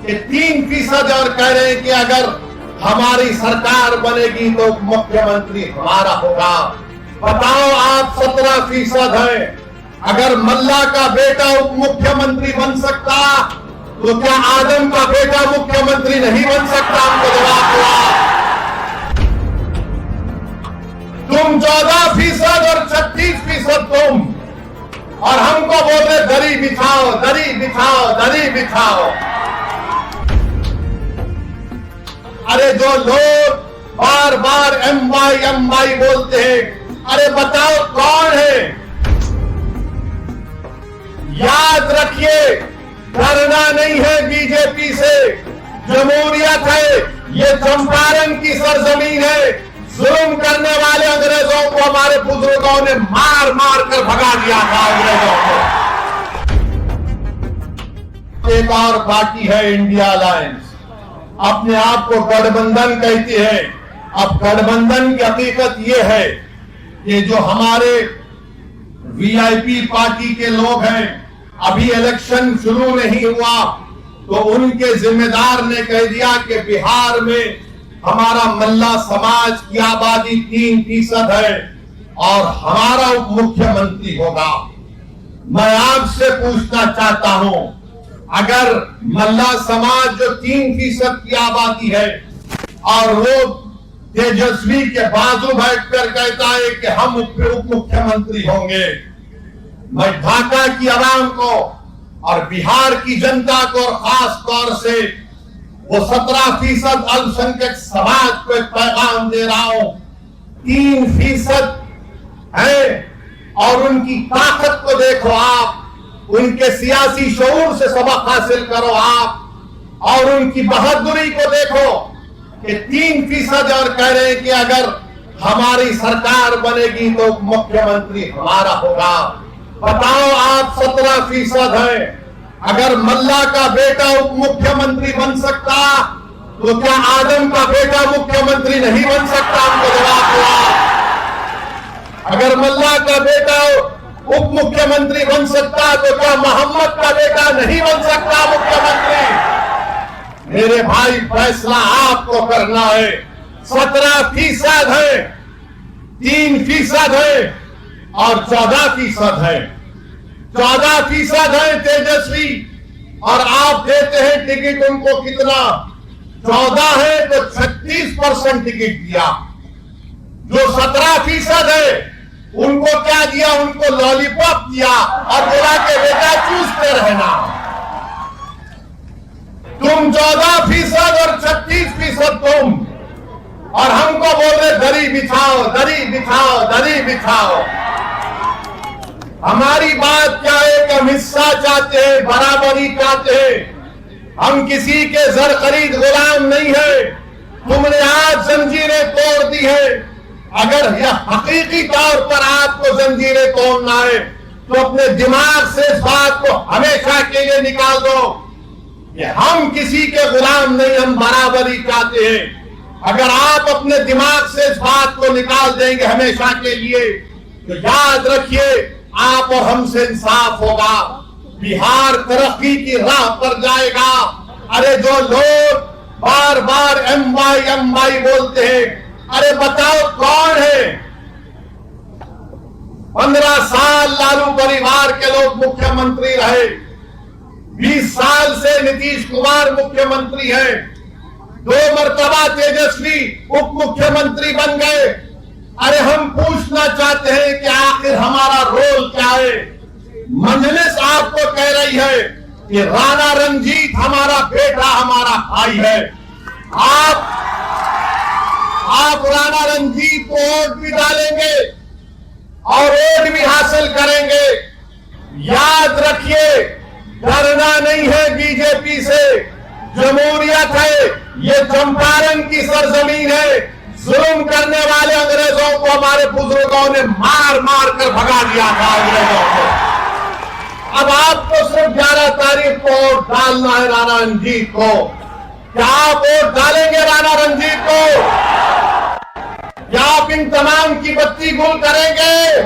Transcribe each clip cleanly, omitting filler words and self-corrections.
कि 3% और कह रहे हैं कि अगर हमारी सरकार बनेगी तो मुख्यमंत्री हमारा होगा। बताओ, आप 17% हैं। अगर मल्ला का बेटा उप मुख्यमंत्री बन सकता तो क्या आदम का बेटा मुख्यमंत्री नहीं बन सकता? हमको जवाब दो। तुम 14% और 36% तुम, और हमको बोल रहे दरी बिछाओ, दरी बिछाओ, दरी बिछाओ। अरे जो लोग बार बार MY बोलते हैं, अरे बताओ कौन है? याद रखिए, डरना नहीं है बीजेपी से। जमहूरियत है, ये चंपारण की सरजमीन है। जुल्म करने वाले अंग्रेजों को हमारे बुजुर्गों ने मार मार कर भगा दिया था अंग्रेजों को। एक और बाकी है इंडिया अलायंस, अपने आप को गठबंधन कहती है। अब गठबंधन की हकीकत यह है कि जो हमारे VIP पार्टी के लोग हैं, अभी इलेक्शन शुरू नहीं हुआ तो उनके जिम्मेदार ने कह दिया कि बिहार में हमारा मल्ला समाज की आबादी 3% है और हमारा उप मुख्यमंत्री होगा। मैं आपसे पूछना चाहता हूं, अगर मल्ला समाज जो 3% की आबादी है और वो तेजस्वी के बाजू बैठकर कहता है कि हम उप मुख्यमंत्री होंगे, मैं ढाका की आवाम को और बिहार की जनता को खास तौर से वो 17% अल्पसंख्यक समाज को एक पैगाम दे रहा हूं। 3% है और उनकी ताकत को देखो आप, उनके सियासी शऊर से सबक हासिल करो आप, और उनकी बहादुरी को देखो कि 3% और कह रहे हैं कि अगर हमारी सरकार बनेगी तो मुख्यमंत्री हमारा होगा। बताओ, आप 17% हैं। अगर मल्ला का बेटा उप मुख्यमंत्री बन सकता तो क्या आदम का बेटा मुख्यमंत्री नहीं बन सकता? हमको जवाब दो। अगर मल्ला का बेटा उप मुख्यमंत्री बन सकता तो क्या मोहम्मद का बेटा नहीं बन सकता मुख्यमंत्री? मेरे भाई, फैसला आपको करना है। 17% है, 3% है और 14% है। 14% है तेजस्वी और आप देते हैं टिकट उनको कितना? 14 है तो 36% टिकट दिया। जो 17% है उनको क्या दिया? उनको लॉलीपॉप दिया और बोला के बेटा चूसते रहना। तुम 14% और 36% तुम, और हमको बोल रहे दरी बिछाओ, दरी बिछाओ, दरी बिछाओ। हमारी बात क्या है कि हम हिस्सा चाहते हैं, बराबरी चाहते हैं। हम किसी के जर खरीद गुलाम नहीं है। तुमने आज जंजीरें तोड़ दी है। अगर यह हकीकी तौर पर आपको जंजीरें तोड़ना है तो अपने दिमाग से इस बात को हमेशा के लिए निकाल दो कि हम किसी के गुलाम नहीं, हम बराबरी चाहते हैं। अगर आप अपने दिमाग से इस बात को निकाल देंगे हमेशा के लिए तो याद रखिए, आप और हमसे इंसाफ होगा। बिहार तरक्की की राह पर जाएगा। अरे जो लोग बार बार MY बोलते हैं, अरे बताओ कौन है? 15 साल लालू परिवार के लोग मुख्यमंत्री रहे। 20 साल से नीतीश कुमार मुख्यमंत्री हैं। 2 मर्तबा तेजस्वी उप मुख्यमंत्री बन गए। अरे हम पूछना चाहते हैं कि आखिर हमारा रोल क्या है? मजलिस आपको कह रही है कि राणा रंजीत हमारा बेटा, हमारा भाई है। आप राणा रंजीत को वोट भी डालेंगे और वोट भी हासिल करेंगे। याद रखिए, डरना नहीं है बीजेपी से। जमहूरियत है, ये चंपारण की सरजमीन है। जुल्म करने वाले अंग्रेजों को हमारे बुजुर्गों ने मार मार कर भगा दिया था अंग्रेजों को। अब आपको सिर्फ 11 तारीख को वोट डालना है राणा रंजीत को। क्या आप वोट डालेंगे राणा रंजीत को? क्या आप इन तमाम की बत्ती गुल करेंगे?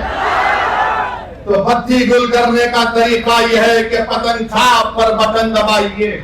तो बत्ती गुल करने का तरीका यह है कि पतंग छाप पर बटन दबाइए।